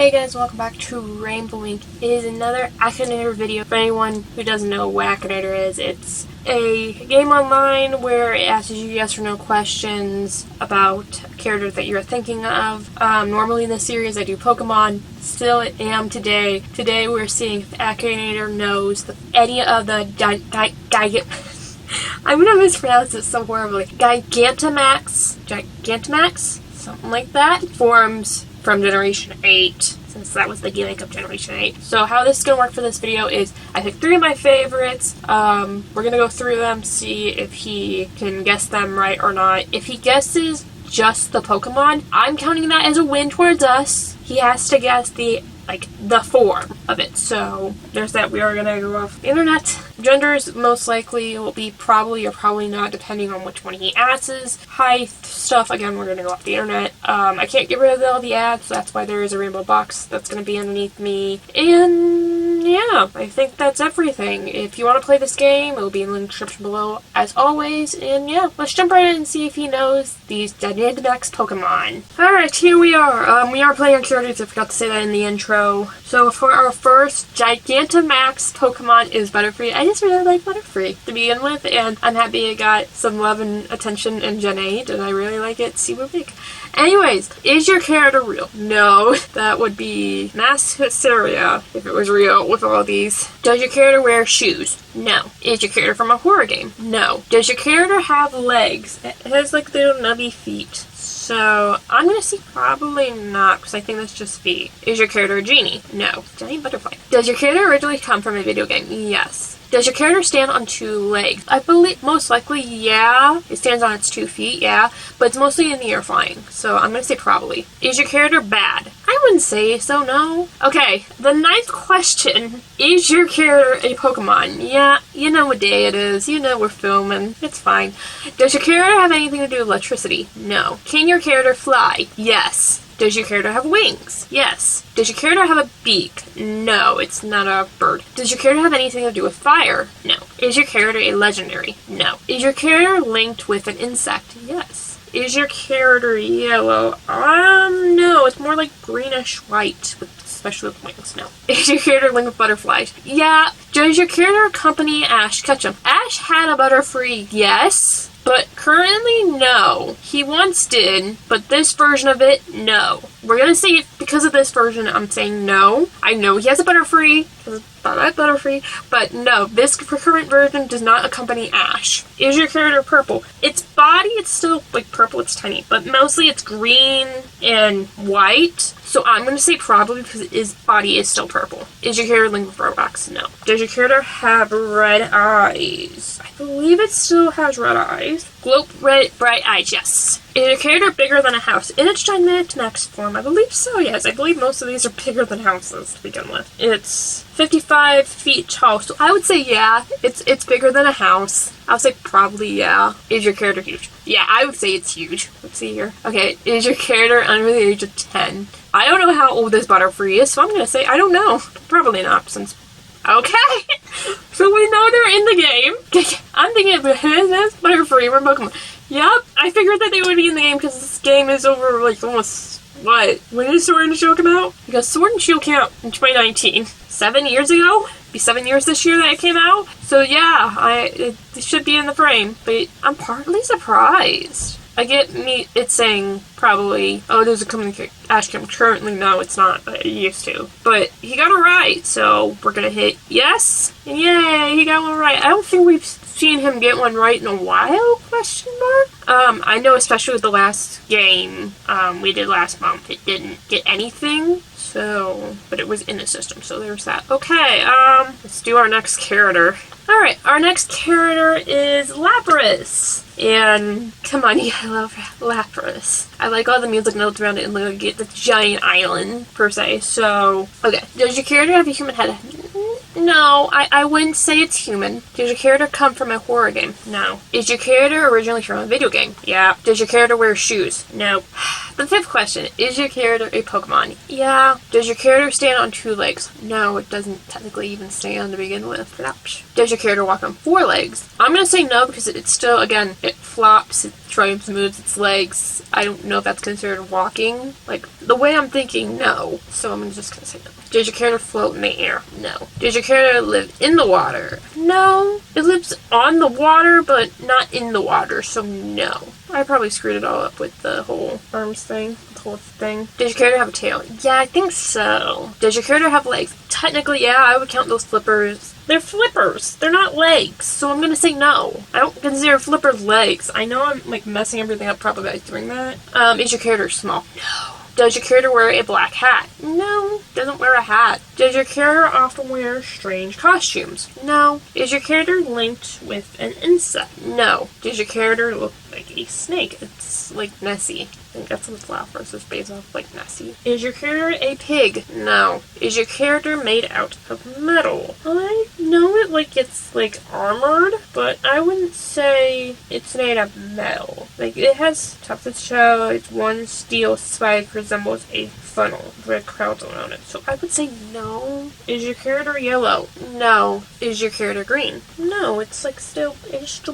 Hey guys, welcome back to Rainbow Ink. It is another Akinator video. For anyone who doesn't know what Akinator is, it's a game online where it asks you yes or no questions about characters that you're thinking of. Normally in the series I do Pokemon, still am today. Today we're seeing if Akinator knows any of the I'm gonna mispronounce it so horribly. Gigantamax? Something like that. Forms from Generation 8, since that was the gimmick of Generation 8. So how this is going to work for this video is, I picked 3 of my favorites. We're going to go through them, see if he can guess them right or not. If he guesses just the Pokemon, I'm counting that as a win towards us. He has to guess the form of it. So there's that. We are going to go off the internet. Genders most likely will be probably or probably not, depending on which one he asks. Height stuff, again, we're going to go off the internet. I can't get rid of all the ads, so that's why there is a rainbow box that's going to be underneath me. And yeah, I think that's everything. If you want to play this game, it will be in the description below as always. And yeah, let's jump right in and see if he knows these Gigantamax Pokemon. Alright, here we are. We are playing on characters. I forgot to say that in the intro. So for our first Gigantamax Pokemon is Butterfree. I just really like Butterfree to begin with, and I'm happy it got some love and attention in Gen 8, and I really like it super big. Anyways, is your character real? No, that would be mass hysteria if it was real with all these. Does your character wear shoes? No. Is your character from a horror game? No. Does your character have legs? It has like little nubby feet. So, I'm going to say probably not, because I think that's just feet. Is your character a genie? No. Giant butterfly. Does your character originally come from a video game? Yes. Does your character stand on 2 legs? I believe, most likely, yeah. It stands on its 2 feet, yeah. But it's mostly in the air flying, so I'm going to say probably. Is your character bad? I wouldn't say so, no. Okay, the 9th question. Is your character a Pokemon? Yeah, you know what day it is. You know we're filming. It's fine. Does your character have anything to do with electricity? No. Can your character fly? Yes. Does your character have wings? Yes. Does your character have a beak? No, it's not a bird. Does your character have anything to do with fire? No. Is your character a legendary? No. Is your character linked with an insect? Yes. Is your character yellow? No, it's more like greenish white, especially with wings. No. Is your character linked with butterflies? Yeah. Does your character accompany Ash Ketchum? Ash had a Butterfree, yes. But currently, no. He once did, but this version of it, no. We're gonna say because of this version, I'm saying no. I know he has a Butterfree, because I like Butterfree, but no, this current version does not accompany Ash. Is your character purple? Its body, it's still like purple, it's tiny, but mostly it's green and white. So I'm going to say probably because his body is still purple. Is your character linked with Roblox? No. Does your character have red eyes? I believe it still has red eyes. Glow red bright eyes, yes. Is your character bigger than a house? In its Gigantamax form, I believe so, yes. I believe most of these are bigger than houses to begin with. It's 55 feet tall, so I would say yeah, it's bigger than a house. I would say probably yeah. Is your character huge? Yeah, I would say it's huge. Let's see here. Okay, is your character under the age of 10? I don't know how old this Butterfree is, so I'm going to say I don't know. Probably not, since... Okay! So we know they're in the game. I'm thinking of this Butterfree from Pokemon. Yep, I figured that they would be in the game because this game is over, like, almost... What? When did Sword and Shield come out? Because Sword and Shield came out in 2019. 7 years ago? It'll be 7 years this year that it came out. So yeah, it should be in the frame. But I'm partly surprised. I get it's saying probably, oh, there's a coming Ash Cam. Currently, no, it's not. It used to. But he got it right, so we're going to hit yes. And yay, he got one right. I don't think we've seen him get one right in a while, question mark. I know especially with the last game we did last month, it didn't get anything. So, but it was in the system, so there's that. Okay, let's do our next character. Alright, our next character is Lapras. And, come on, yeah, I love Lapras. I like all the music notes around it and like the giant island, per se. So, okay. Does your character have a human head? No, I wouldn't say it's human. Does your character come from a horror game? No. Is your character originally from a video game? Yeah. Does your character wear shoes? No. The fifth question, is your character a Pokemon? Yeah. Does your character stand on 2 legs? No, it doesn't technically even stand to begin with. Ouch. Does your character walk on 4 legs? I'm going to say no because it's still, again, it flops, it tries, moves its legs. I don't know if that's considered walking. Like, the way I'm thinking, no. So I'm just going to say no. Does your character float in the air? No. Does your character live in the water? No. It lives on the water, but not in the water, so no. I probably screwed it all up with the whole arms thing, the whole thing. Does your character have a tail? Yeah, I think so. Does your character have legs? Technically, yeah, I would count those flippers. They're flippers. They're not legs, so I'm gonna say no. I don't consider flippers legs. I know I'm, like, messing everything up probably by doing that. Is your character small? No. Does your character wear a black hat? No, doesn't wear a hat. Does your character often wear strange costumes? No. Is your character linked with an insect? No. Does your character look like a snake? It's like Nessie. I think that's what Flowers is based off, like Nessie. Is your character a pig? No. Is your character made out of metal? I know it like it's like armored, but I wouldn't say it's made of metal. Like, it has top of its shell, its one steel spike resembles a funnel with clouds around it. So I would say no. Is your character yellow? No. Is your character green? No, it's still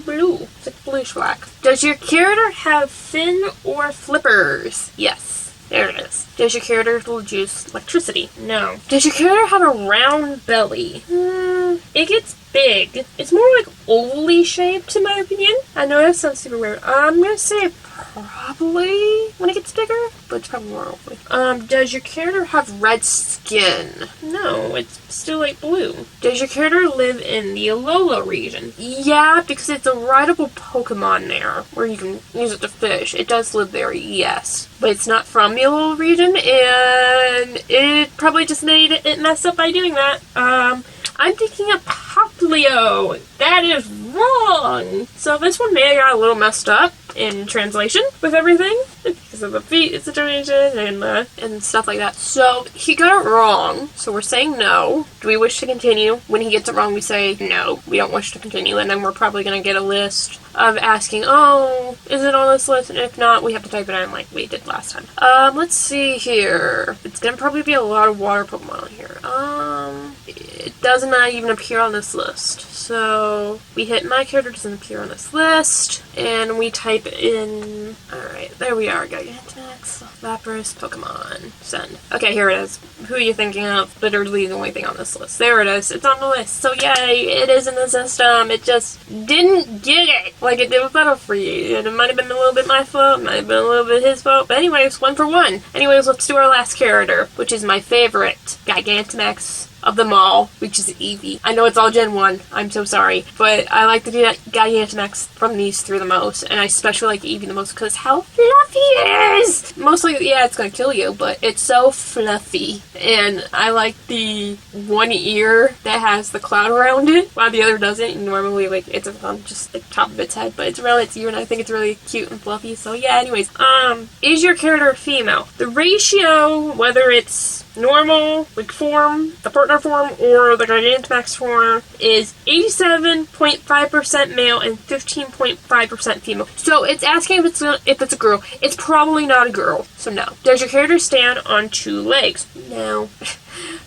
blue. It's like bluish black. Does your character have fin or flippers? Yes. There it is. Does your character produce electricity? No. Does your character have a round belly? It gets big. It's more like ovally shaped in my opinion. I know that sounds super weird. I'm gonna say probably when it gets bigger, but it's probably more ovally. Does your character have red skin? No, it's still like blue. Does your character live in the Alola region? Yeah, because it's a rideable Pokemon there, where you can use it to fish. It does live there, yes. But it's not from the Alola region, and it probably just made it mess up by doing that. I'm thinking of Poplio. That is wrong. So this one may have got a little messed up in translation with everything because of the feet situation and stuff like that. So he got it wrong. So we're saying no. Do we wish to continue? When he gets it wrong, we say no. We don't wish to continue, and then we're probably going to get a list of asking, oh, is it on this list? And if not, we have to type it in like we did last time. Let's see here. It's going to probably be a lot of water Pokemon on here. It does not even appear on this list. So we hit my character doesn't appear on this list, and we type in, alright, there we are, Gigantamax, Lapras, Pokemon, send. Okay, here it is. Who are you thinking of? Literally the only thing on this list. There it is. It's on the list. So yay, it is in the system. It just didn't get it like it did with Butterfree. And it might have been a little bit my fault, might have been a little bit his fault, but anyways, 1 for 1. Anyways, let's do our last character, which is my favorite, Gigantamax of them all, which is Eevee. I know it's all Gen 1, I'm so sorry, but I like to do that Gigantamax from these 3 the most, and I especially like Eevee the most because how fluffy it is! Mostly, yeah, it's gonna kill you, but it's so fluffy, and I like the one ear that has the cloud around it, while the other doesn't. Normally, like, it's on just the top of its head, but it's around its ear, and I think it's really cute and fluffy, so yeah, anyways. Is your character female? The ratio, whether it's normal, like form, the partner form, or the Gigantamax form, is 87.5% male and 15.5% female. So it's asking if it's a girl. It's probably not a girl, so no. Does your character stand on 2 legs? No.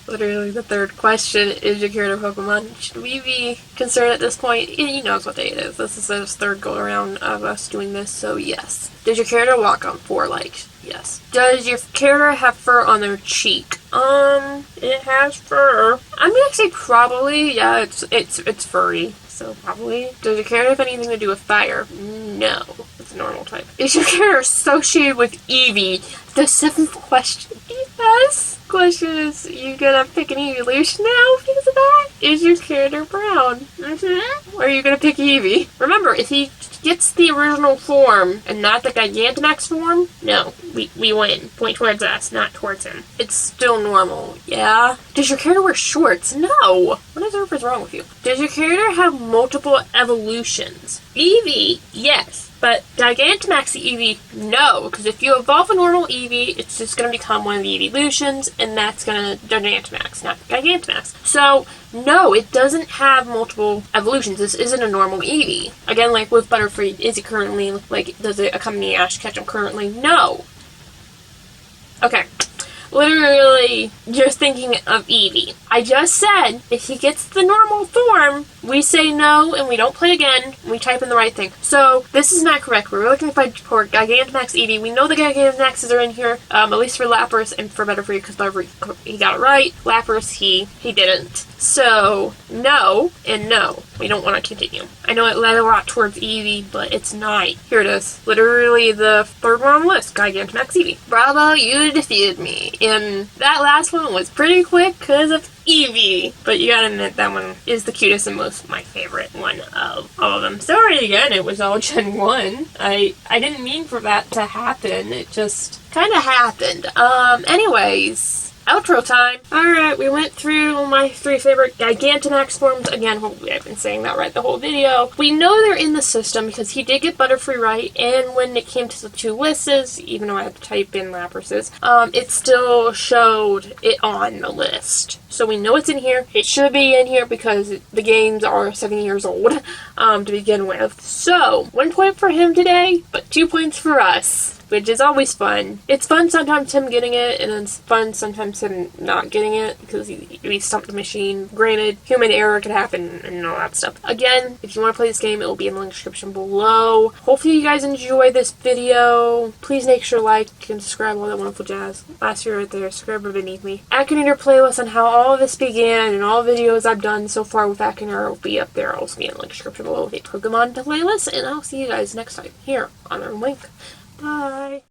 Literally the third question, is your character Pokemon? Should we be concerned at this point? He knows what day it is. This is his 3rd go around of us doing this, so yes. Does your character walk on 4 legs? Yes. Does your character have fur on their cheek? It has fur. I'm gonna say probably, yeah, it's furry. So probably. Does your character have anything to do with fire? No. It's a normal type. Is your character associated with Eevee? The 7th question. Yes. Question is, you gonna pick an evolution now because of that? Is your character brown? Or are you gonna pick Eevee? Remember, if he gets the original form and not the Gigantamax form, no, we win. Point towards us, not towards him. It's still normal, yeah? Does your character wear shorts? No! What on earth is wrong with you? Does your character have multiple evolutions? Eevee, yes. But Gigantamax Eevee, no, because if you evolve a normal Eevee, it's just going to become one of the evolutions, and that's going to Gigantamax, not Gigantamax. So, no, it doesn't have multiple evolutions. This isn't a normal Eevee. Again, like with Butterfree, is it currently, like, does it accompany Ash Ketchum currently? No. Okay. Literally, you're thinking of Eevee. I just said, if he gets the normal form, we say no and we don't play again, and we type in the right thing. So, this is not correct. We're looking for Gigantamax Eevee. We know the Gigantamaxes are in here, at least for Lapras and for Butterfree, because he got it right. Lapras, he didn't. So, no and no. We don't want to continue. I know it led a lot towards Eevee, but it's not. Here it is. Literally the third one on the list. Gigantamax Eevee. Bravo, you defeated me. And that last one was pretty quick because of Eevee. But you gotta admit, that one is the cutest and most my favorite one of all of them. Sorry again, it was all Gen 1. I didn't mean for that to happen. It just kind of happened. Anyways, outro time. Alright, we went through my 3 favorite Gigantamax forms. Again, hopefully I've been saying that right the whole video. We know they're in the system because he did get Butterfree right, and when it came to the 2 lists, even though I had to type in Lapras's, it still showed it on the list. So we know it's in here. It should be in here because the games are 7 years old to begin with. So, 1 point for him today, but 2 points for us, which is always fun. It's fun sometimes him getting it, and it's fun sometimes him not getting it, because he stumped the machine. Granted, human error could happen and all that stuff. Again, if you want to play this game, it will be in the link description below. Hopefully you guys enjoyed this video. Please make sure to like and subscribe, all that wonderful jazz. Last year right there, subscriber beneath me. Akinator playlist on how all of this began, and all videos I've done so far with Akinator will be up there. Also be in the link description below with a Pokemon playlist, and I'll see you guys next time here on our link. Bye.